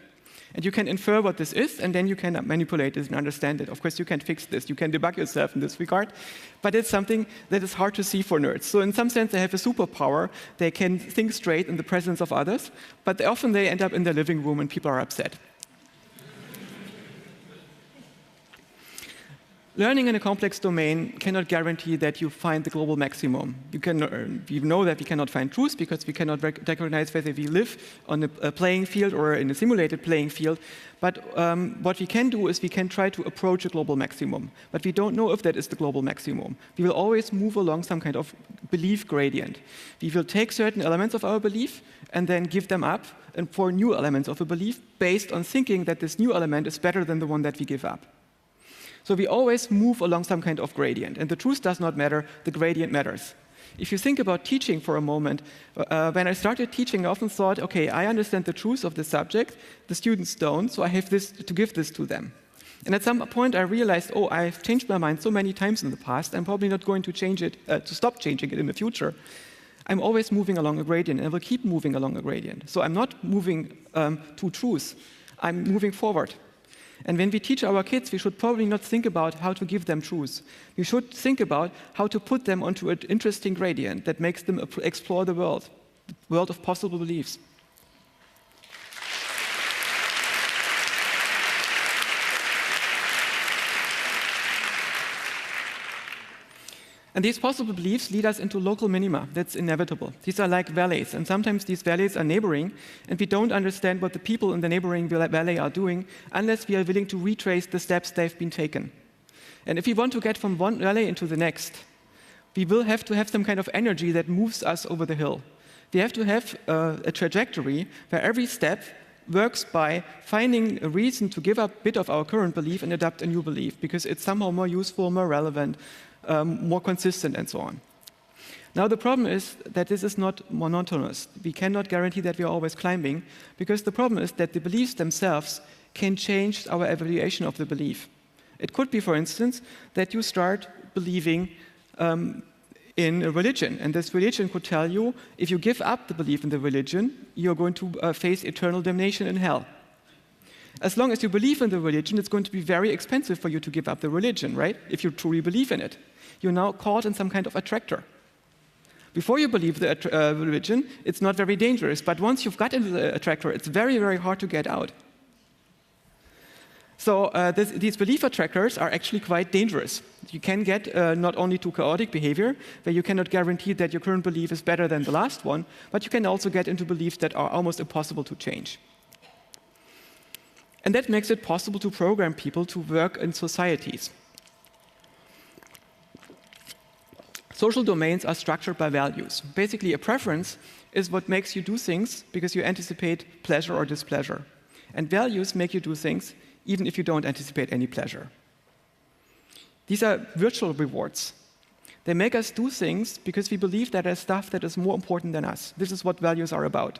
And you can infer what this is, and then you can manipulate it and understand it. Of course, you can fix this. You can debug yourself in this regard, but it's something that is hard to see for nerds. So in some sense, they have a superpower. They can think straight in the presence of others, but often they end up in their living room, and people are upset. Learning in a complex domain cannot guarantee that you find the global maximum. We know that we cannot find truth because we cannot recognize whether we live on a playing field or in a simulated playing field. But what we can do is we can try to approach a global maximum. But we don't know if that is the global maximum. We will always move along some kind of belief gradient. We will take certain elements of our belief and then give them up and for new elements of a belief based on thinking that this new element is better than the one that we give up. So we always move along some kind of gradient. And the truth does not matter, the gradient matters. If you think about teaching for a moment, when I started teaching, I often thought, okay, I understand the truth of the subject, the students don't, so I have to give this to them. And at some point I realized, oh, I've changed my mind so many times in the past, I'm probably not going to change it, to stop changing it in the future. I'm always moving along a gradient, and I will keep moving along a gradient. So I'm not moving to truth, I'm moving forward. And when we teach our kids, we should probably not think about how to give them truth. We should think about how to put them onto an interesting gradient that makes them explore the world of possible beliefs. And these possible beliefs lead us into local minima. That's inevitable. These are like valleys, and sometimes these valleys are neighboring, and we don't understand what the people in the neighboring valley are doing unless we are willing to retrace the steps they've been taken. And if we want to get from one valley into the next, we will have to have some kind of energy that moves us over the hill. We have to have a trajectory where every step works by finding a reason to give up a bit of our current belief and adopt a new belief, because it's somehow more useful, more relevant, more consistent, and so on. Now, the problem is that this is not monotonous. We cannot guarantee that we are always climbing, because the problem is that the beliefs themselves can change our evaluation of the belief. It could be, for instance, that you start believing in a religion, and this religion could tell you if you give up the belief in the religion, you're going to face eternal damnation in hell. As long as you believe in the religion, it's going to be very expensive for you to give up the religion, right? If you truly believe in it. You're now caught in some kind of attractor. Before you believe the religion, it's not very dangerous, but once you've got into the attractor, it's very, very hard to get out. So these belief attractors are actually quite dangerous. You can get not only to chaotic behavior, where you cannot guarantee that your current belief is better than the last one, but you can also get into beliefs that are almost impossible to change. And that makes it possible to program people to work in societies. Social domains are structured by values. Basically, a preference is what makes you do things because you anticipate pleasure or displeasure. And values make you do things even if you don't anticipate any pleasure. These are virtual rewards. They make us do things because we believe that there's stuff that is more important than us. This is what values are about.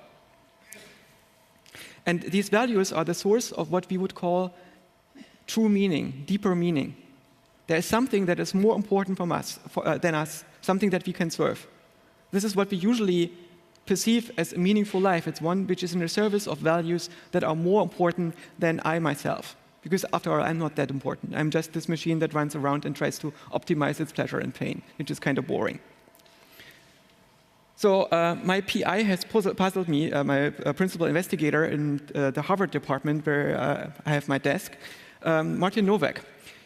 And these values are the source of what we would call true meaning, deeper meaning. There is something that is more important than us, something that we can serve. This is what we usually perceive as a meaningful life. It's one which is in the service of values that are more important than I myself. Because after all, I'm not that important. I'm just this machine that runs around and tries to optimize its pleasure and pain, which is kind of boring. So my PI has puzzled me, my principal investigator in the Harvard department where I have my desk, Martin Nowak.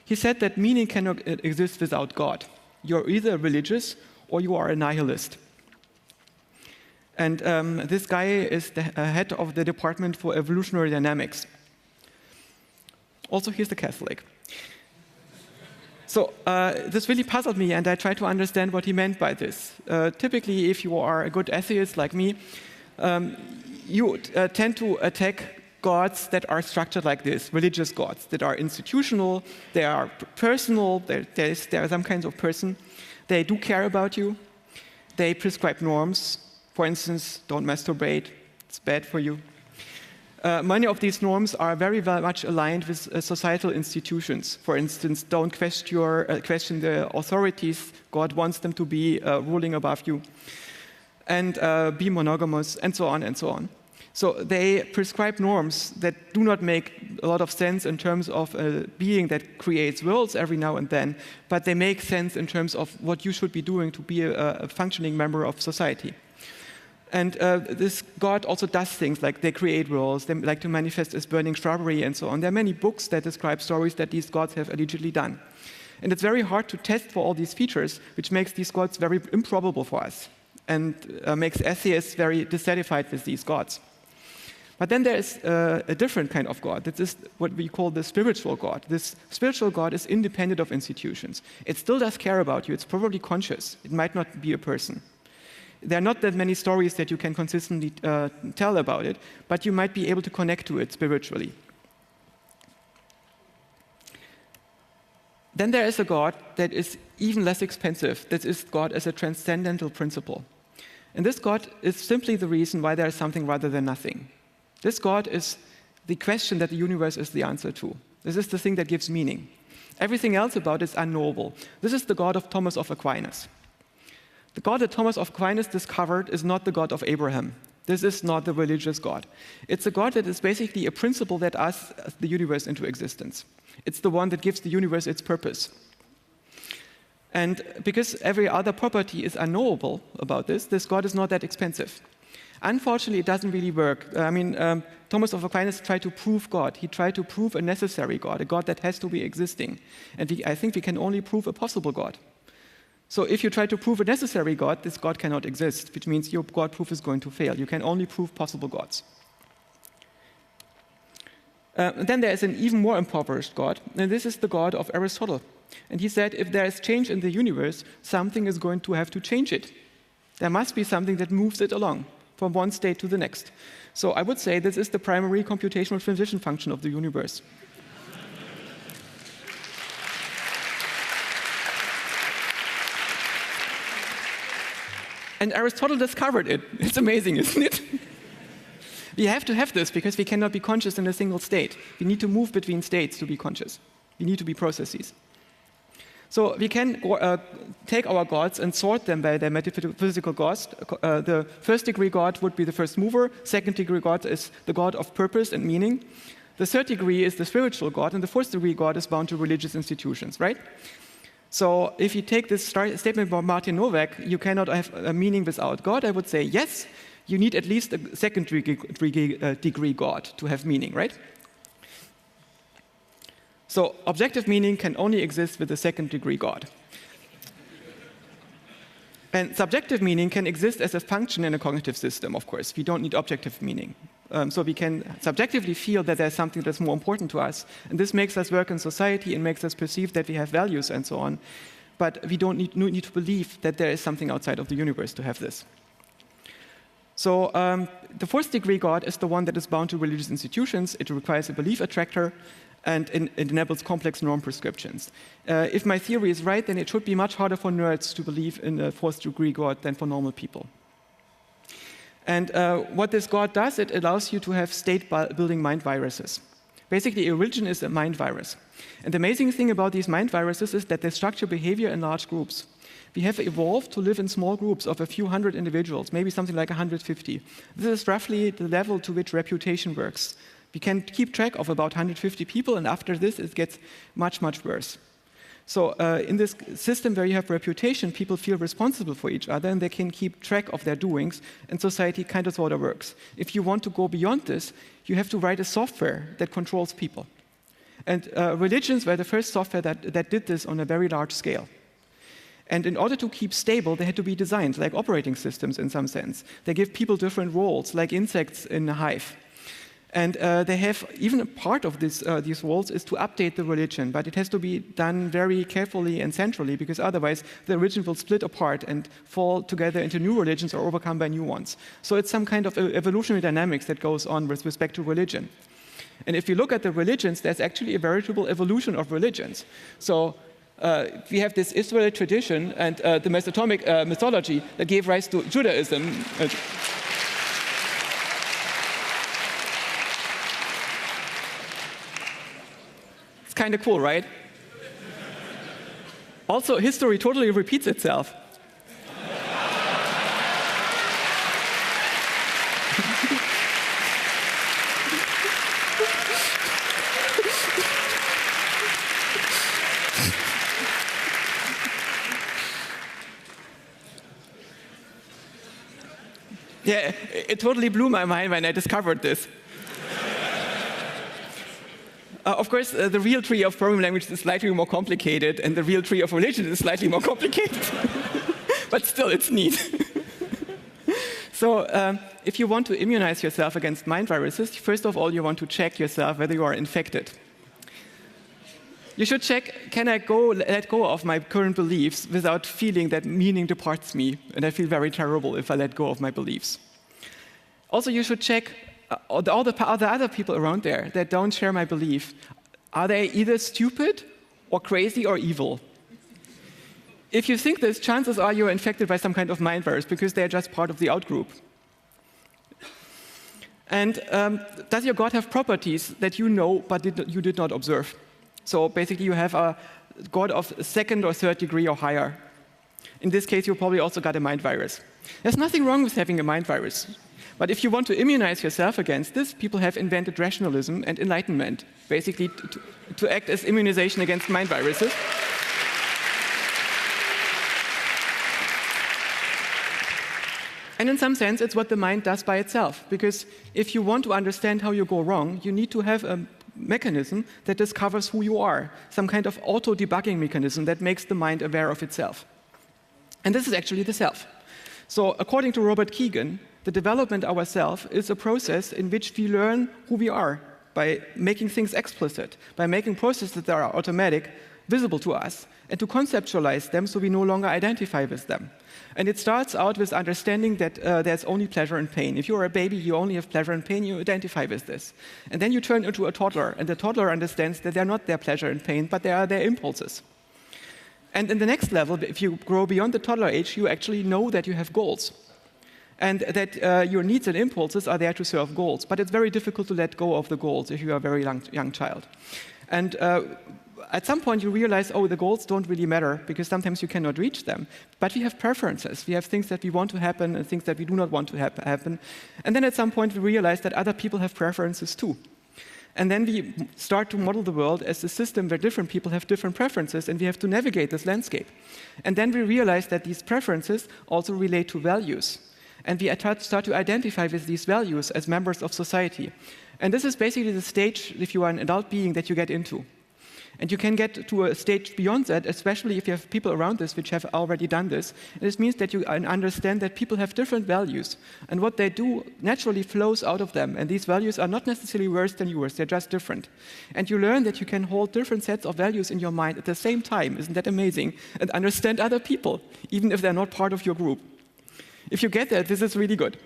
He said that meaning cannot exist without God. You're either religious or you are a nihilist. And this guy is the head of the Department for Evolutionary Dynamics. Also, he's the Catholic. So this really puzzled me, and I tried to understand what he meant by this. Typically, if you are a good essayist like me, you tend to attack gods that are structured like this, religious gods that are institutional, they are personal, there are some kinds of person. They do care about you. They prescribe norms. For instance, don't masturbate, it's bad for you. Many of these norms are very much aligned with societal institutions. For instance, don't question the authorities. God wants them to be ruling above you. And be monogamous, and so on and so on. So they prescribe norms that do not make a lot of sense in terms of a being that creates worlds every now and then, but they make sense in terms of what you should be doing to be a functioning member of society. And this God also does things like they create worlds, they like to manifest as burning strawberry and so on. There are many books that describe stories that these gods have allegedly done. And it's very hard to test for all these features, which makes these gods very improbable for us and makes essayists very dissatisfied with these gods. But then there is a different kind of God. This is what we call the spiritual God. This spiritual God is independent of institutions. It still does care about you. It's probably conscious. It might not be a person. There are not that many stories that you can consistently tell about it, but you might be able to connect to it spiritually. Then there is a God that is even less expensive. That is God as a transcendental principle. And this God is simply the reason why there is something rather than nothing. This God is the question that the universe is the answer to. This is the thing that gives meaning. Everything else about it is unknowable. This is the God of Thomas of Aquinas. The God that Thomas of Aquinas discovered is not the God of Abraham. This is not the religious God. It's a God that is basically a principle that asks the universe into existence. It's the one that gives the universe its purpose. And because every other property is unknowable about this God is not that expensive. Unfortunately, it doesn't really work. Thomas of Aquinas tried to prove God. He tried to prove a necessary God, a God that has to be existing. And I think we can only prove a possible God. So if you try to prove a necessary God, this God cannot exist, which means your God proof is going to fail. You can only prove possible gods. Then there is an even more impoverished God, and this is the God of Aristotle. And he said, if there is change in the universe, something is going to have to change it. There must be something that moves it along from one state to the next. So I would say this is the primary computational transition function of the universe. And Aristotle discovered it. It's amazing, isn't it? We have to have this because we cannot be conscious in a single state. We need to move between states to be conscious. We need to be processes. So we can take our gods and sort them by their metaphysical gods. The first-degree god would be the first mover. Second-degree god is the god of purpose and meaning. The third degree is the spiritual god, and the fourth-degree god is bound to religious institutions, right? So if you take this statement by Martin Nowak, you cannot have a meaning without God, I would say yes, you need at least a second-degree God to have meaning, right? So objective meaning can only exist with a second-degree God. And subjective meaning can exist as a function in a cognitive system, of course. We don't need objective meaning. So we can subjectively feel that there's something that's more important to us. And this makes us work in society and makes us perceive that we have values and so on. But we don't need to believe that there is something outside of the universe to have this. So the fourth-degree God is the one that is bound to religious institutions. It requires a belief attractor, and it enables complex norm prescriptions. If my theory is right, then it should be much harder for nerds to believe in a fourth-degree God than for normal people. And what this God does, it allows you to have state-building mind viruses. Basically, a religion is a mind virus. And the amazing thing about these mind viruses is that they structure behavior in large groups. We have evolved to live in small groups of a few hundred individuals, maybe something like 150. This is roughly the level to which reputation works. We can keep track of about 150 people, and after this, it gets much, much worse. So in this system where you have reputation, people feel responsible for each other, and they can keep track of their doings, and society kind of sort of works. If you want to go beyond this, you have to write a software that controls people. And religions were the first software that did this on a very large scale. And in order to keep stable, they had to be designed like operating systems in some sense. They give people different roles, like insects in a hive. And they have, even a part of these roles is to update the religion, but it has to be done very carefully and centrally, because otherwise the religion will split apart and fall together into new religions or overcome by new ones. So it's some kind of evolutionary dynamics that goes on with respect to religion. And if you look at the religions, there's actually a veritable evolution of religions. So we have this Israelite tradition and the Mesopotamic mythology that gave rise to Judaism. It's kind of cool, right? Also, history totally repeats itself. Yeah, it totally blew my mind when I discovered this. Of course, the real tree of programming languages is slightly more complicated, and the real tree of religion is slightly more complicated. But still, it's neat. So if you want to immunize yourself against mind viruses, first of all, you want to check yourself whether you are infected. You should check, can I let go of my current beliefs without feeling that meaning departs me, and I feel very terrible if I let go of my beliefs. Also, you should check all the other people around there that don't share my belief. Are they either stupid or crazy or evil? If you think this, chances are you're infected by some kind of mind virus because they're just part of the outgroup. And does your God have properties that you know but you did not observe? So basically, you have a God of second or third degree or higher. In this case, you probably also got a mind virus. There's nothing wrong with having a mind virus. But if you want to immunize yourself against this, people have invented rationalism and enlightenment, basically to act as immunization against mind viruses. And in some sense, it's what the mind does by itself. Because if you want to understand how you go wrong, you need to have a mechanism that discovers who you are, some kind of auto-debugging mechanism that makes the mind aware of itself. And this is actually the self. So according to Robert Keegan, the development of ourself is a process in which we learn who we are by making things explicit, by making processes that are automatic visible to us, and to conceptualize them so we no longer identify with them. And it starts out with understanding that there's only pleasure and pain. If you're a baby, you only have pleasure and pain, you identify with this. And then you turn into a toddler, and the toddler understands that they're not their pleasure and pain, but they are their impulses. And in the next level, if you grow beyond the toddler age, you actually know that you have goals. And that your needs and impulses are there to serve goals. But it's very difficult to let go of the goals if you are a very young child. And at some point you realize, oh, the goals don't really matter because sometimes you cannot reach them. But we have preferences. We have things that we want to happen and things that we do not want to happen. And then at some point we realize that other people have preferences too. And then we start to model the world as a system where different people have different preferences, and we have to navigate this landscape. And then we realize that these preferences also relate to values. And we start to identify with these values as members of society. And this is basically the stage, if you are an adult being, that you get into. And you can get to a stage beyond that, especially if you have people around this which have already done this. And this means that you understand that people have different values. And what they do naturally flows out of them. And these values are not necessarily worse than yours, they're just different. And you learn that you can hold different sets of values in your mind at the same time. Isn't that amazing? And understand other people, even if they're not part of your group. If you get that, this is really good.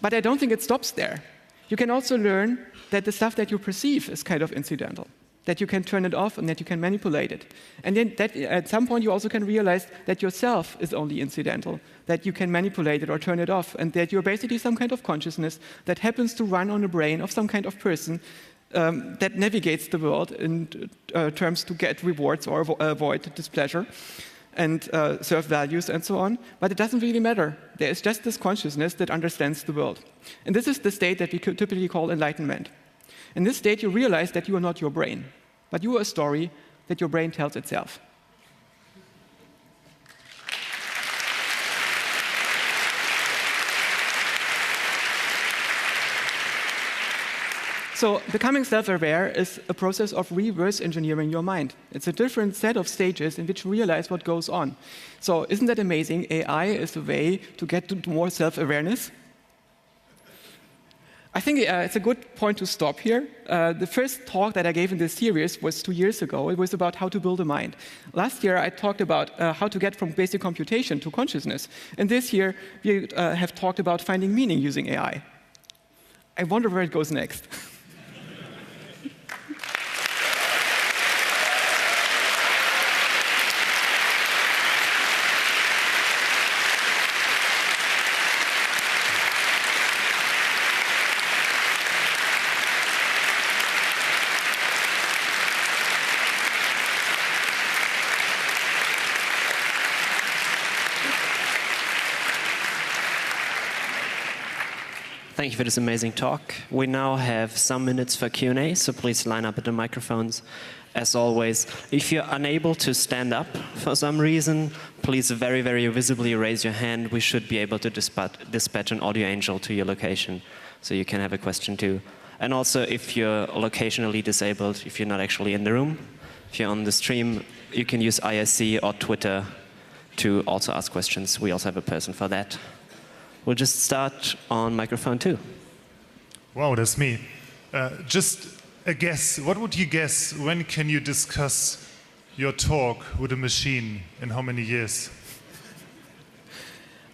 But I don't think it stops there. You can also learn that the stuff that you perceive is kind of incidental, that you can turn it off and that you can manipulate it. And then that at some point you also can realize that yourself is only incidental, that you can manipulate it or turn it off, and that you're basically some kind of consciousness that happens to run on the brain of some kind of person that navigates the world in terms to get rewards or avoid displeasure and serve values and so on, but it doesn't really matter. There is just this consciousness that understands the world. And this is the state that we could typically call enlightenment. In this state, you realize that you are not your brain, but you are a story that your brain tells itself. So becoming self-aware is a process of reverse engineering your mind. It's a different set of stages in which you realize what goes on. So isn't that amazing? AI is a way to get to more self-awareness. I think it's a good point to stop here. The first talk that I gave in this series was 2 years ago. It was about how to build a mind. Last year, I talked about how to get from basic computation to consciousness. And this year, we have talked about finding meaning using AI. I wonder where it goes next. Thank you for this amazing talk. We now have some minutes for Q&A, so please line up at the microphones. As always, if you're unable to stand up for some reason, please very, very visibly raise your hand. We should be able to dispatch an audio angel to your location, so you can have a question too. And also, if you're locationally disabled, if you're not actually in the room, if you're on the stream, you can use IRC or Twitter to also ask questions. We also have a person for that. We'll just start on microphone 2. Wow, that's me. Just a guess. What would you guess? When can you discuss your talk with a machine? In how many years?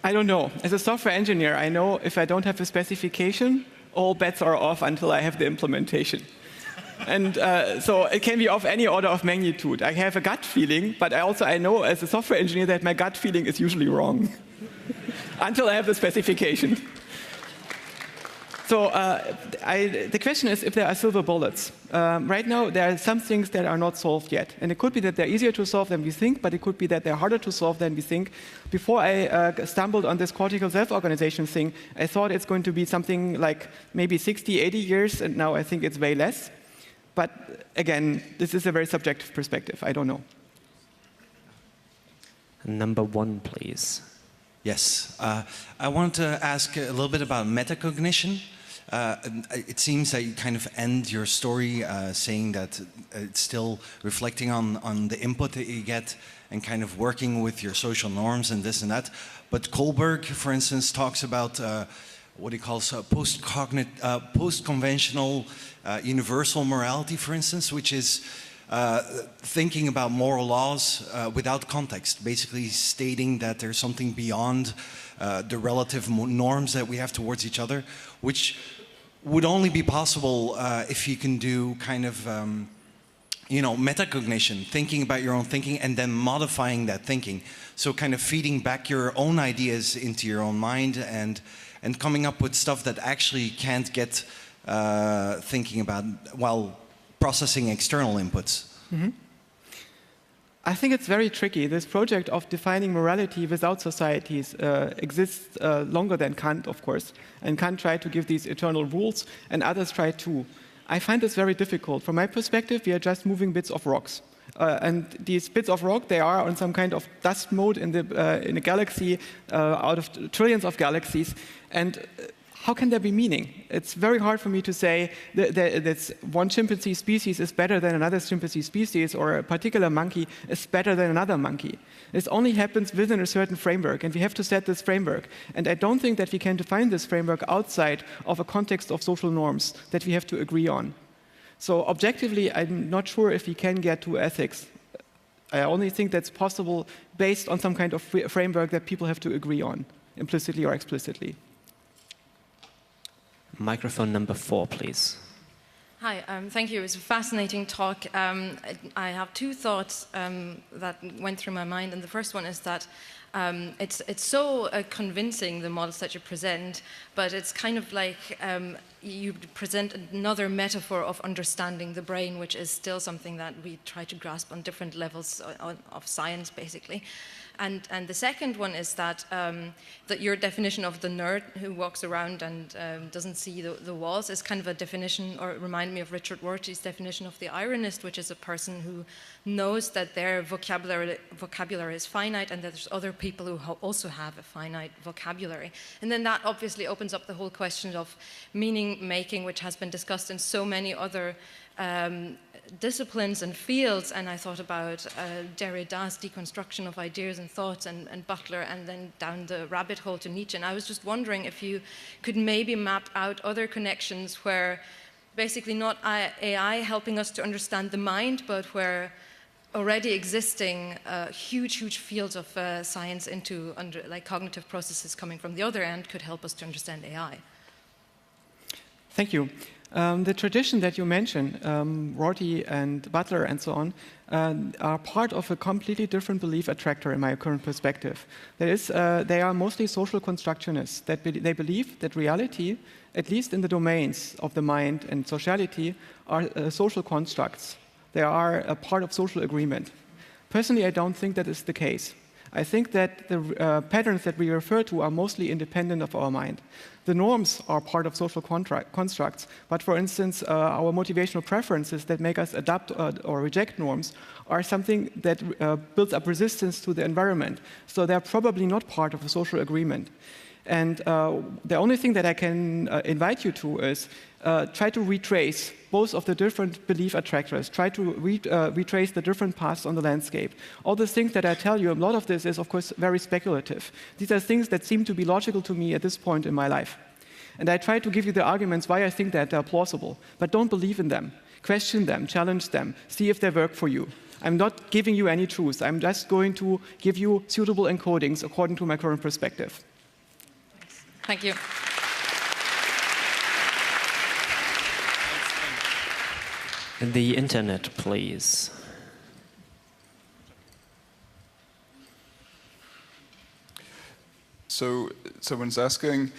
I don't know. As a software engineer, I know if I don't have a specification, all bets are off until I have the implementation. And so it can be of any order of magnitude. I have a gut feeling, but I know as a software engineer that my gut feeling is usually wrong. Until I have the specification. So the question is if there are silver bullets. Right now, there are some things that are not solved yet. And it could be that they're easier to solve than we think, but it could be that they're harder to solve than we think. Before I stumbled on this cortical self-organization thing, I thought it's going to be something like maybe 60, 80 years, and now I think it's way less. But again, this is a very subjective perspective. I don't know. Number 1, please. Yes. I want to ask a little bit about metacognition. It seems that you kind of end your story saying that it's still reflecting on the input that you get and kind of working with your social norms and this and that. But Kohlberg, for instance, talks about what he calls post-conventional universal morality, for instance, which is thinking about moral laws without context, basically stating that there's something beyond the relative norms that we have towards each other, which would only be possible if you can do kind of metacognition, thinking about your own thinking and then modifying that thinking. So kind of feeding back your own ideas into your own mind and coming up with stuff that actually can't get thinking about while processing external inputs. Mm-hmm. I think it's very tricky. This project of defining morality without societies exists longer than Kant, of course. And Kant tried to give these eternal rules, and others tried too. I find this very difficult. From my perspective, we are just moving bits of rocks. And these bits of rock, they are on some kind of dust mode in a galaxy out of trillions of galaxies. And how can there be meaning? It's very hard for me to say that one chimpanzee species is better than another chimpanzee species, or a particular monkey is better than another monkey. This only happens within a certain framework, and we have to set this framework. And I don't think that we can define this framework outside of a context of social norms that we have to agree on. So objectively, I'm not sure if we can get to ethics. I only think that's possible based on some kind of framework that people have to agree on, implicitly or explicitly. Microphone number 4, please. Hi, thank you. It was a fascinating talk. I have two thoughts that went through my mind, and the first one is that it's so convincing, the models that you present, but it's kind of like you present another metaphor of understanding the brain, which is still something that we try to grasp on different levels of science, basically. And the second one is that your definition of the nerd who walks around and doesn't see the walls is kind of a definition, or remind me of Richard Rorty's definition of the ironist, which is a person who knows that their vocabulary is finite and that there's other people who also have a finite vocabulary. And then that obviously opens up the whole question of meaning making, which has been discussed in so many other disciplines and fields, and I thought about Derrida's deconstruction of ideas and thoughts, and Butler, and then down the rabbit hole to Nietzsche. And I was just wondering if you could maybe map out other connections where basically not AI helping us to understand the mind, but where already existing huge fields of science into like cognitive processes coming from the other end could help us to understand AI. Thank you. The tradition that you mentioned, Rorty and Butler and so on, are part of a completely different belief attractor in my current perspective. They are mostly social constructionists. They believe that reality, at least in the domains of the mind and sociality, are social constructs. They are a part of social agreement. Personally, I don't think that is the case. I think that the patterns that we refer to are mostly independent of our mind. The norms are part of social constructs, but for instance, our motivational preferences that make us adopt or reject norms are something that builds up resistance to the environment. So they're probably not part of a social agreement. And the only thing that I can invite you to is try to retrace both of the different belief attractors, try to retrace the different paths on the landscape. All the things that I tell you, a lot of this is, of course, very speculative. These are things that seem to be logical to me at this point in my life. And I try to give you the arguments why I think that they're plausible, but don't believe in them. Question them, challenge them, see if they work for you. I'm not giving you any truths. I'm just going to give you suitable encodings according to my current perspective. Thank you. The internet, please. So someone's asking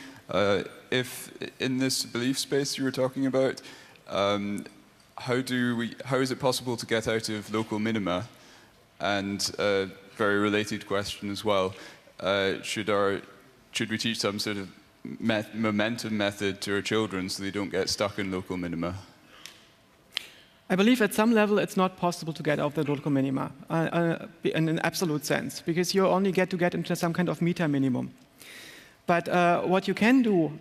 if in this belief space you were talking about, how is it possible to get out of local minima? And a very related question as well, should we teach some sort of momentum method to our children so they don't get stuck in local minima? I believe at some level it's not possible to get out of the local minima in an absolute sense, because you only get into some kind of meta minimum. But what you can do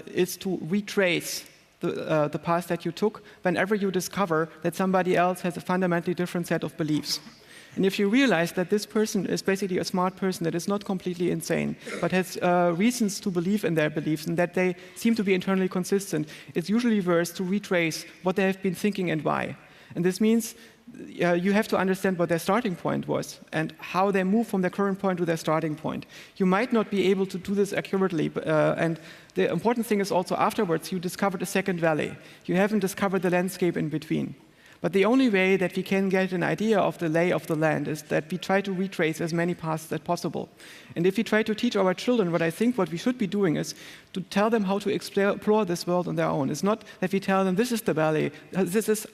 is to retrace the path that you took whenever you discover that somebody else has a fundamentally different set of beliefs. And if you realize that this person is basically a smart person that is not completely insane, but has reasons to believe in their beliefs and that they seem to be internally consistent, it's usually worth to retrace what they have been thinking and why. And this means you have to understand what their starting point was and how they move from their current point to their starting point. You might not be able to do this accurately, and the important thing is also afterwards you discovered a second valley. You haven't discovered the landscape in between. But the only way that we can get an idea of the lay of the land is that we try to retrace as many paths as possible. And if we try to teach our children, what I think what we should be doing is to tell them how to explore this world on their own. It's not that we tell them this is the valley, this is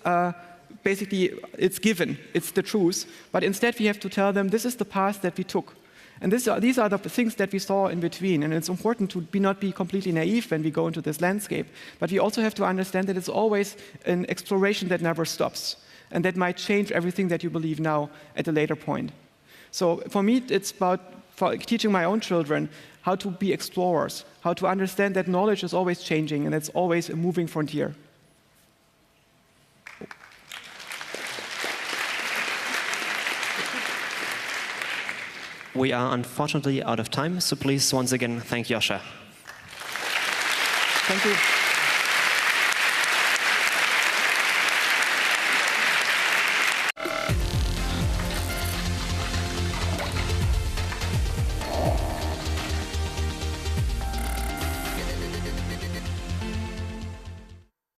basically it's given, it's the truth. But instead we have to tell them this is the path that we took. And these are the things that we saw in between. And it's important to not be completely naive when we go into this landscape. But we also have to understand that it's always an exploration that never stops. And that might change everything that you believe now at a later point. So for me, it's about teaching my own children how to be explorers, how to understand that knowledge is always changing and it's always a moving frontier. We are unfortunately out of time, so please once again thank Joscha. Thank you.